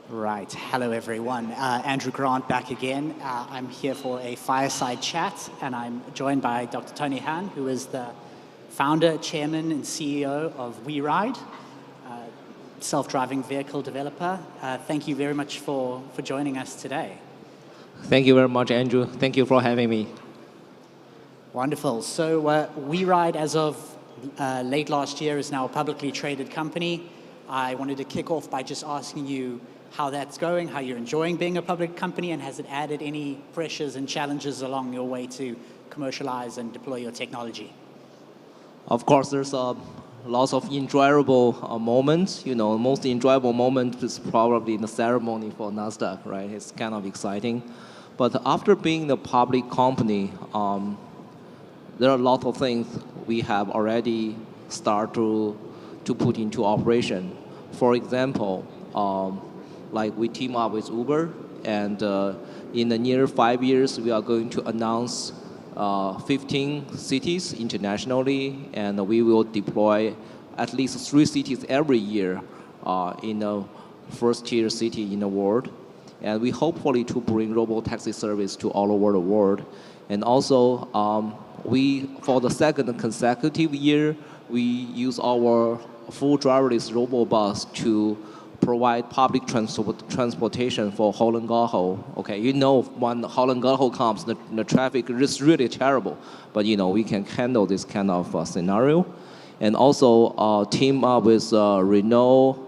Right. Hello, everyone. Andrew Grant back again. I'm here for a Fireside chat, and I'm joined by Dr. Tony Han, who is the founder, chairman, and CEO of WeRide, self-driving vehicle developer. Thank you very much for joining us today. Thank you very much, Andrew. Thank you for having me. Wonderful. So WeRide, as of late last year, is now a publicly traded company. I wanted to kick off by just asking you how that's going, how you're enjoying being a public company, and has it added any pressures and challenges along your way to commercialize and deploy your technology? Of course, there's lots of enjoyable moments. You know, most enjoyable moment is probably the ceremony for NASDAQ, right? It's kind of exciting. But after being a public company, there are a lot of things we have already started to put into operation. For example, like we team up with Uber, and in the near 5 years, we are going to announce 15 cities internationally, and we will deploy at least 3 cities every year in the first-tier city in the world. And we hopefully to bring robo-taxi service to all over the world. And also, for the second consecutive year, we use our full driverless robo-bus to provide public transportation for Holland-Gaho. Okay, you know when Holland-Gaho comes, the traffic is really terrible. But you know we can handle this kind of scenario, and also team up with Renault,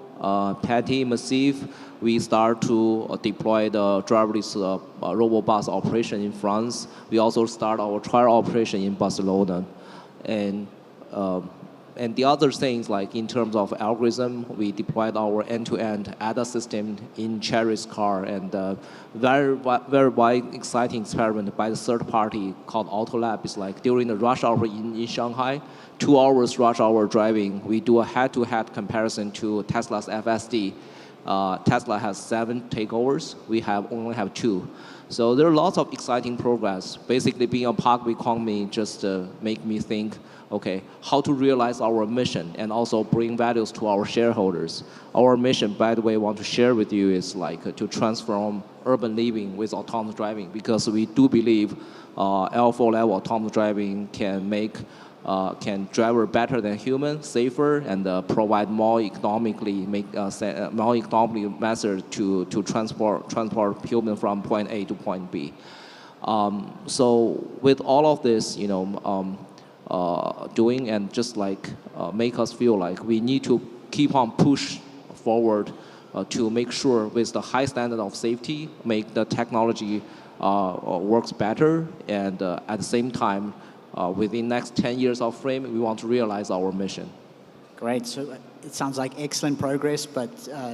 Petit, Massif. We start to deploy the driverless robo-bus operation in France. We also start our trial operation in Barcelona, and the other things, like in terms of algorithm, we deployed our end-to-end ADAS system in Chery's car, and very exciting experiment by the third party called Autolab. It's like during the rush hour in Shanghai, 2 hours rush hour driving, we do a head-to-head comparison to Tesla's FSD. Tesla has 7 takeovers, we only have 2. So there are lots of exciting progress. Basically, being a public company just make me think, okay, how to realize our mission and also bring values to our shareholders. Our mission, by the way, I want to share with you is like to transform urban living with autonomous driving, because we do believe L4 level autonomous driving can driver better than human, safer, and provide more economically method to transport human from point A to point B. So with all of this, you know, doing and just like make us feel like we need to keep on push forward to make sure with the high standard of safety, make the technology works better, and at the same time, within next 10 years of frame, we want to realize our mission. Great. So it sounds like excellent progress, but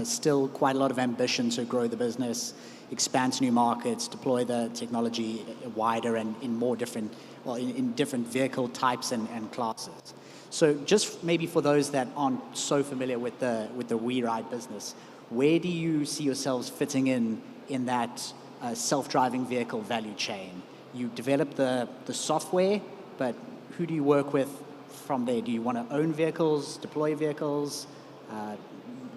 still quite a lot of ambition to grow the business, expand to new markets, deploy the technology wider and in more different, well, in different vehicle types and classes. So just maybe for those that aren't so familiar with the WeRide business, where do you see yourselves fitting in that self-driving vehicle value chain? You develop the software, but who do you work with from there? Do you want to own vehicles, deploy vehicles?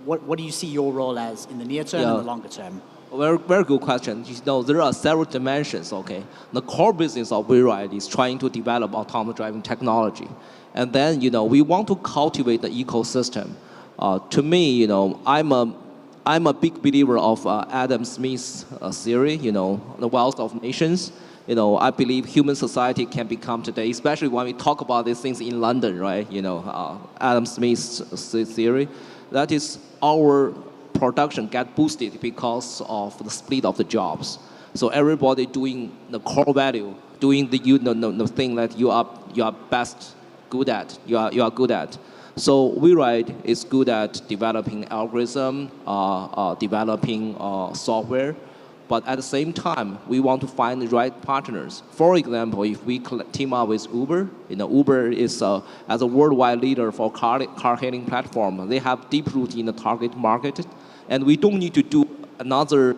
What do you see your role as in the near term and the longer term? Very good question. You know, there are several dimensions, okay? The core business of WeRide is trying to develop autonomous driving technology. And then, you know, we want to cultivate the ecosystem. To me, you know, I'm a big believer of Adam Smith's theory, you know, the wealth of nations. You know, I believe human society can become today, especially when we talk about these things in London, right? You know, Adam Smith's theory, that is our production get boosted because of the split of the jobs. So everybody doing the core value, doing the thing that you are best good at, you are good at. So WeRide is good at developing algorithm, developing software. But at the same time, we want to find the right partners. For example, if we team up with Uber, you know, Uber is as a worldwide leader for car-hailing platform. They have deep root in the target market, and we don't need to do another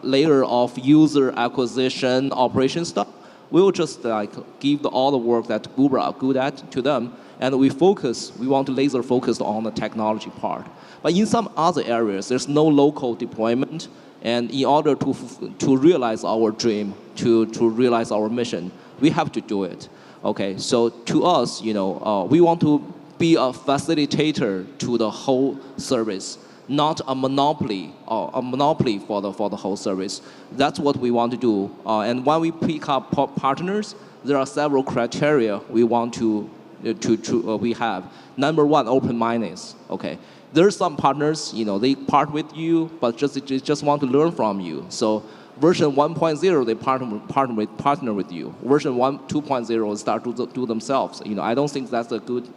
layer of user acquisition operation stuff. We will just like give all the work that Uber are good at to them, and we want to laser focus on the technology part. But in some other areas, there's no local deployment, and in order to realize our dream, to realize our mission, we have to do it. Okay, so to us, we want to be a facilitator to the whole service, not a monopoly for the whole service. That's what we want to do. And when we pick up partners, there are several criteria we want we have. Number one, open-mindedness. Okay, there's some partners, they part with you, but just want to learn from you. So version 1.0, they partner with you. Version 2.0 start to do themselves. I don't think that's a good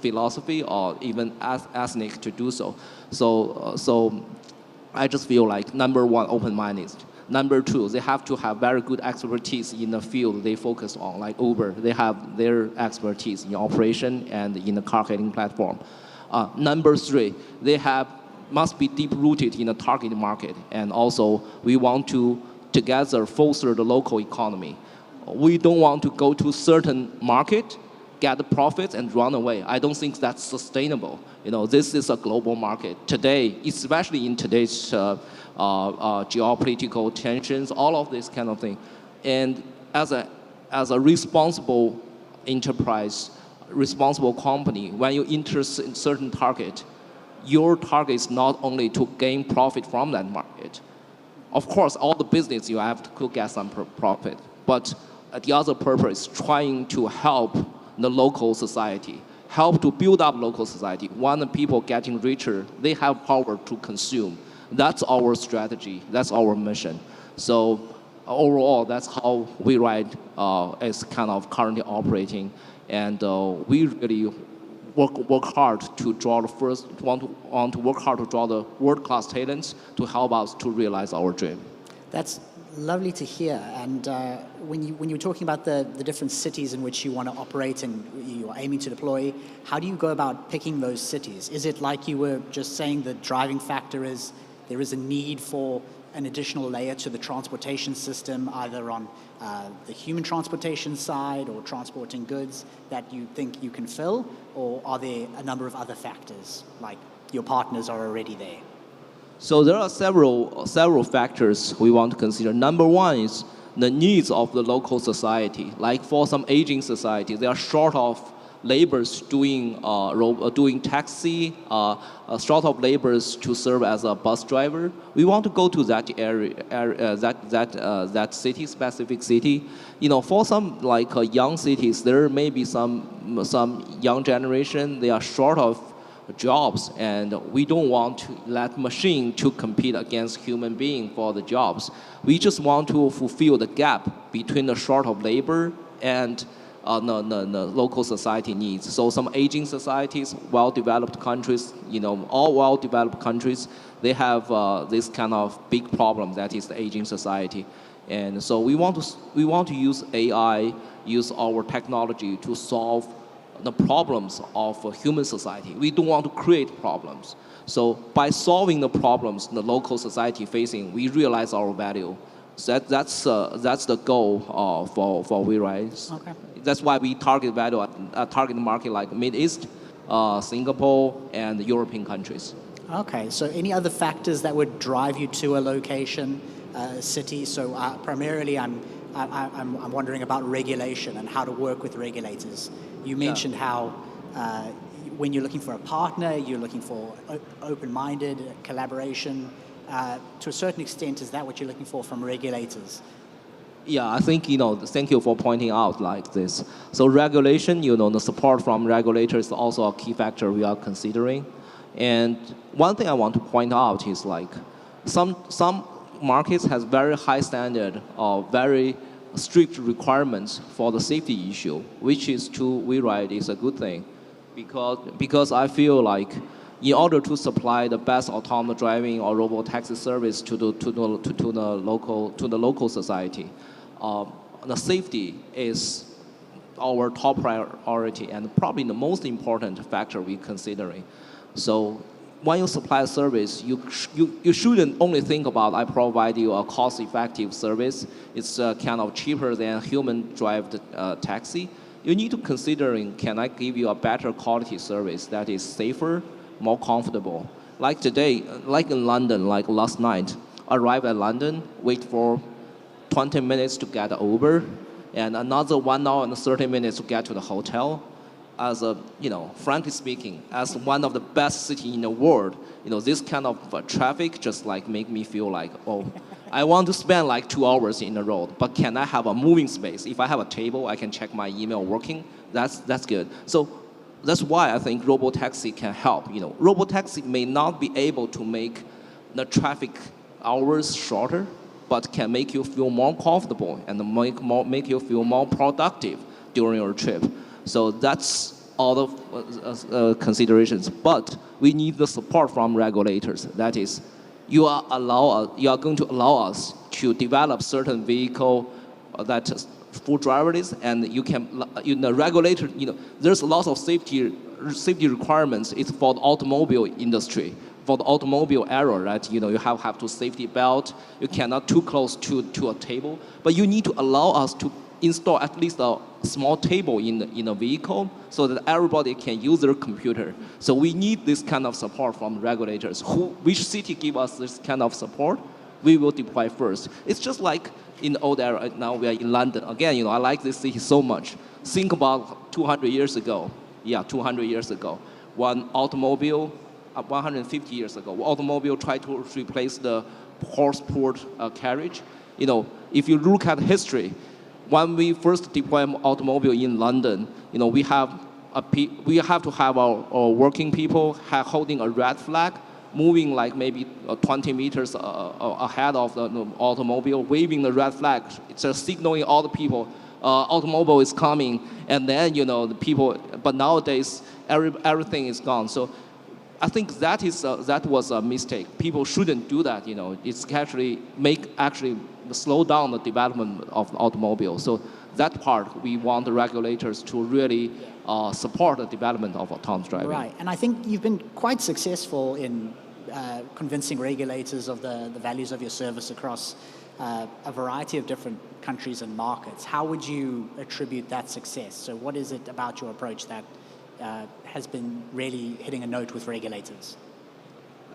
philosophy or even ethnic to do so. So I just feel like number one, open-minded. Number two, they have to have very good expertise in the field they focus on, like Uber. They have their expertise in operation and in the car-hailing platform. Number three, they must be deep-rooted in the target market. And also, we want to together foster the local economy. We don't want to go to certain market, get the profits, and run away. I don't think that's sustainable. This is a global market. Today, especially in today's geopolitical tensions, all of this kind of thing. And as a responsible enterprise, responsible company, when you enter a certain target, your target is not only to gain profit from that market. Of course, all the business you have to get some profit, but the other purpose, trying to help the local society, help to build up local society. When the people getting richer, they have power to consume. That's our strategy. That's our mission. So overall, that's how WeRide is kind of currently operating, and we really work hard to draw want to work hard to draw the world-class talents to help us to realize our dream. That's lovely to hear. And when you were talking about the different cities in which you want to operate and you are aiming to deploy, how do you go about picking those cities? Is it like you were just saying the driving factor is there is a need for an additional layer to the transportation system, either on the human transportation side or transporting goods that you think you can fill, or are there a number of other factors, like your partners are already there? So there are several factors we want to consider. Number one is the needs of the local society. Like for some aging society, they are short of laborers doing taxi, short of laborers to serve as a bus driver. We want to go to that area, that city, specific city. For some like young cities, there may be some young generation. They are short of jobs, and we don't want to let machine to compete against human being for the jobs. We just want to fulfill the gap between the short of labor and the local society needs. So some aging societies, well-developed countries, all well-developed countries, they have this kind of big problem that is the aging society. And so we want to use AI, use our technology to solve the problems of human society. We don't want to create problems. So by solving the problems the local society facing, we realize our value. So that's the goal for WeRide. Okay. That's why we target market like Mid East, Singapore, and European countries. Okay, so any other factors that would drive you to a location, city? So primarily, I'm wondering about regulation and how to work with regulators. You mentioned how when you're looking for a partner, you're looking for open-minded collaboration. To a certain extent, is that what you're looking for from regulators? Yeah, I think, thank you for pointing out like this. So regulation, the support from regulators is also a key factor we are considering. And one thing I want to point out is like some markets has very high standard or very strict requirements for the safety issue, which is to WeRide is a good thing, because I feel like in order to supply the best autonomous driving or robo taxi service to the local society, the safety is our top priority and probably the most important factor we're considering. So when you supply a service, you shouldn't only think about I provide you a cost-effective service. It's kind of cheaper than human-driven taxi. You need to considering, can I give you a better quality service that is safer, more comfortable? Like today, like in London, like last night, arrive at London, wait for 20 minutes to get Uber, and another 1 hour and 30 minutes to get to the hotel. As a, frankly speaking, as one of the best cities in the world, this kind of traffic just like make me feel like, oh, I want to spend like 2 hours in the road, but can I have a moving space? If I have a table, I can check my email working. That's good. So that's why I think robotaxi can help. Robotaxi may not be able to make the traffic hours shorter, but can make you feel more comfortable and make you feel more productive during your trip. So that's all of considerations. But we need the support from regulators. That is, you are going to allow us to develop certain vehicle that is full driverless, and you can, the regulator, there's lots of safety requirements. It's for the automobile industry. For the automobile era, right? You have to safety belt. You cannot too close to a table, but you need to allow us to install at least a small table in a vehicle so that everybody can use their computer. So we need this kind of support from regulators. Which city give us this kind of support, we will deploy first. It's just like in the old era. Now we are in London. Again, I like this city so much. Think about 200 years ago. Yeah, 200 years ago. One automobile, 150 years ago, automobile tried to replace the horse-pulled carriage. If you look at history, when we first deployed automobile in London, we have to have our working people holding a red flag, moving like maybe 20 meters ahead of the automobile, waving the red flag. It's just signaling all the people, automobile is coming, and then the people. But nowadays, everything is gone. So I think that was a mistake. People shouldn't do that. It's actually slow down the development of the automobile. So that part, we want the regulators to really support the development of autonomous driving. Right, and I think you've been quite successful in convincing regulators of the values of your service across a variety of different countries and markets. How would you attribute that success? So what is it about your approach that has been really hitting a note with regulators?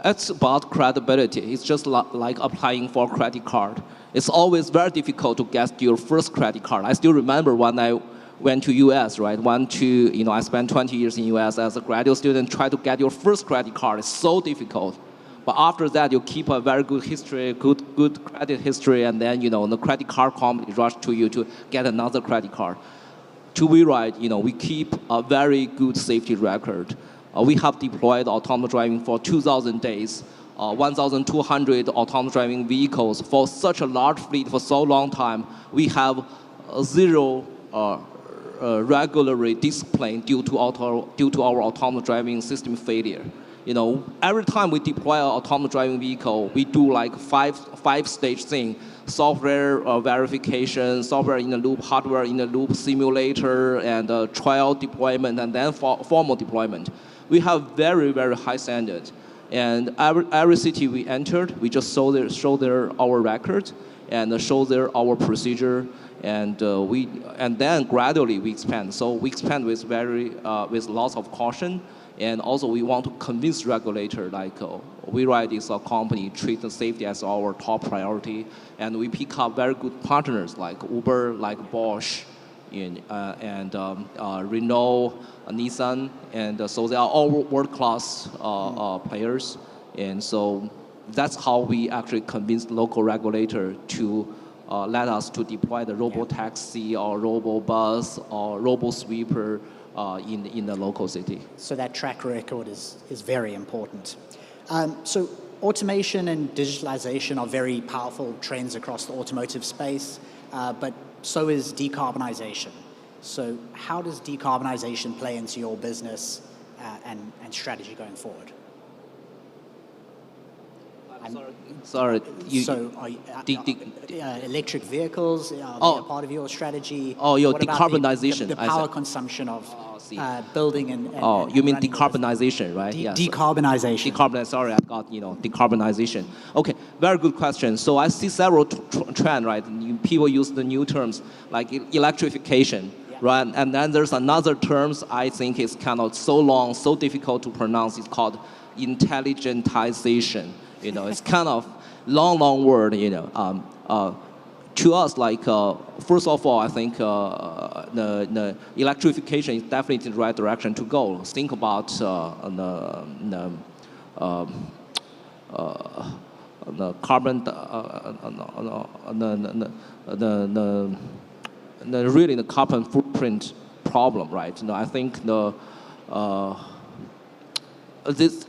It's about credibility. It's just like applying for a credit card. It's always very difficult to get your first credit card. I still remember when I went to US, right? I spent 20 years in US as a graduate student. Try to get your first credit card is so difficult. But after that, you keep a very good history, good credit history, and then the credit card company rush to you to get another credit card. To WeRide, we keep a very good safety record. We have deployed autonomous driving for 2,000 days, 1,200 autonomous driving vehicles for such a large fleet for so long time. We have zero regulatory discipline due to our autonomous driving system failure. Every time we deploy an autonomous driving vehicle, we do like five-stage thing: software verification, software in the loop, hardware in the loop, simulator, and trial deployment, and then formal deployment. We have very, very high standards. And every city we entered, we just show our record and show our procedure, and then gradually we expand. So we expand with lots of caution. And also, we want to convince regulator like WeRide is a company treating safety as our top priority, and we pick up very good partners like Uber, like Bosch, and Renault, Nissan, and so they are all world-class players. And so that's how we actually convince local regulator to let us to deploy the robotaxi or robobus or robosweeper in the local city. So that track record is very important. So automation and digitalization are very powerful trends across the automotive space, but so is decarbonization. So how does decarbonization play into your business and strategy going forward? Sorry, So are electric vehicles, are they a part of your strategy? Oh, your What about decarbonization, the I power see. consumption of see. building and You mean running the business? decarbonization, right? Yes. Decarbonization. Sorry, I got decarbonization. Okay, very good question. So I see several trends, right? People use the new terms like electrification, right? And then there's another terms I think is kind of so long, so difficult to pronounce. It's called intelligentization. It's kind of long word. To us, first of all, I think the electrification is definitely the right direction to go. Think about the carbon, really the carbon footprint problem, right? I think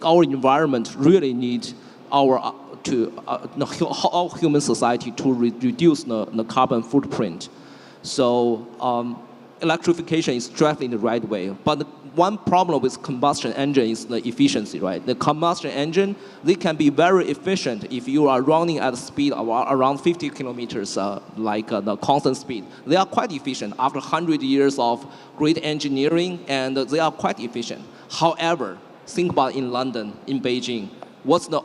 our environment really needs our all human society to reduce the carbon footprint. So electrification is definitely the right way. But one problem with combustion engine is the efficiency, right? The combustion engine, they can be very efficient if you are running at a speed of around 50 kilometers, the constant speed. They are quite efficient after 100 years of great engineering, and they are quite efficient. However, think about in London, in Beijing, what's the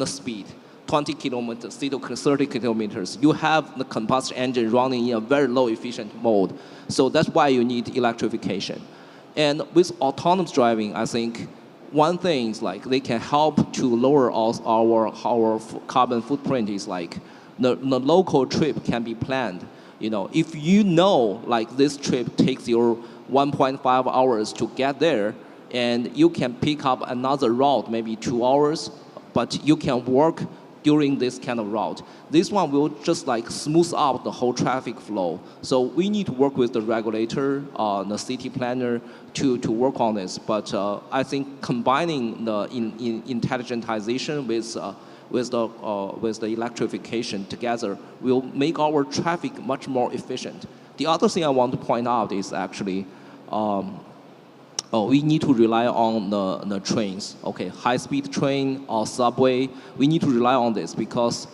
speed? 20 kilometers, 30 kilometers. You have the combustion engine running in a very low efficient mode. So that's why you need electrification. And with autonomous driving, I think one thing is they can help to lower our carbon footprint is the local trip can be planned. If this trip takes your 1.5 hours to get there, and you can pick up another route, maybe 2 hours, but you can work during this kind of route. This one will just smooth out the whole traffic flow. So we need to work with the regulator, the city planner to work on this. But I think combining the intelligentization with the electrification together will make our traffic much more efficient. The other thing I want to point out is actually we need to rely on the trains, okay, high-speed train or subway. We need to rely on this because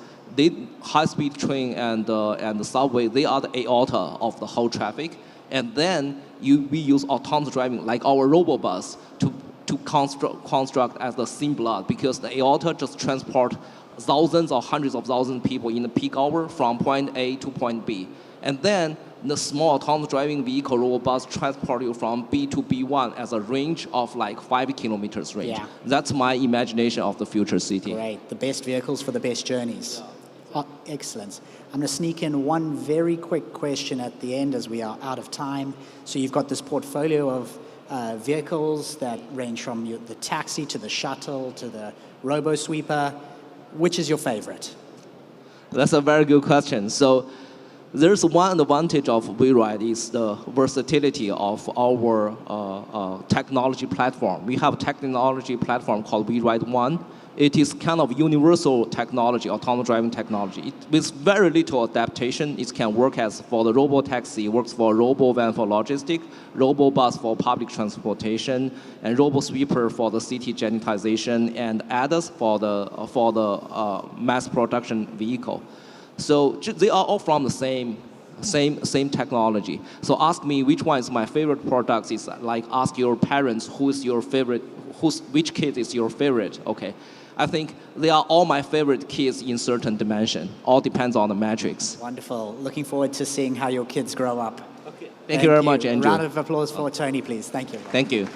high-speed train and the subway, they are the aorta of the whole traffic. And then we use autonomous driving like our robobus to construct as the same blood, because the aorta just transport thousands or hundreds of thousands of people in the peak hour from point A to point B. And then the small autonomous driving vehicle robobus transport you from B to B1 as a range of 5 kilometers range. Yeah. That's my imagination of the future city. Great. The best vehicles for the best journeys. Oh, excellent. I'm going to sneak in one very quick question at the end as we are out of time. So you've got this portfolio of vehicles that range from the taxi to the shuttle to the robo-sweeper. Which is your favorite? That's a very good question. So there's one advantage of WeRide is the versatility of our technology platform. We have a technology platform called WeRide One. It is kind of universal technology, autonomous driving technology. With very little adaptation, it can work as for the robo-taxi, works for robo-van for logistics, robo-bus for public transportation, and robo-sweeper for the city sanitization, and ADAS for the mass production vehicle. So they are all from the same technology. So ask me which one is my favorite product. Is ask your parents who's your favorite, which kid is your favorite. Okay, I think they are all my favorite kids in certain dimension. All depends on the metrics. Wonderful. Looking forward to seeing how your kids grow up. Okay. Thank you very much, Andrew. Round of applause for Tony, please. Thank you. Thank you.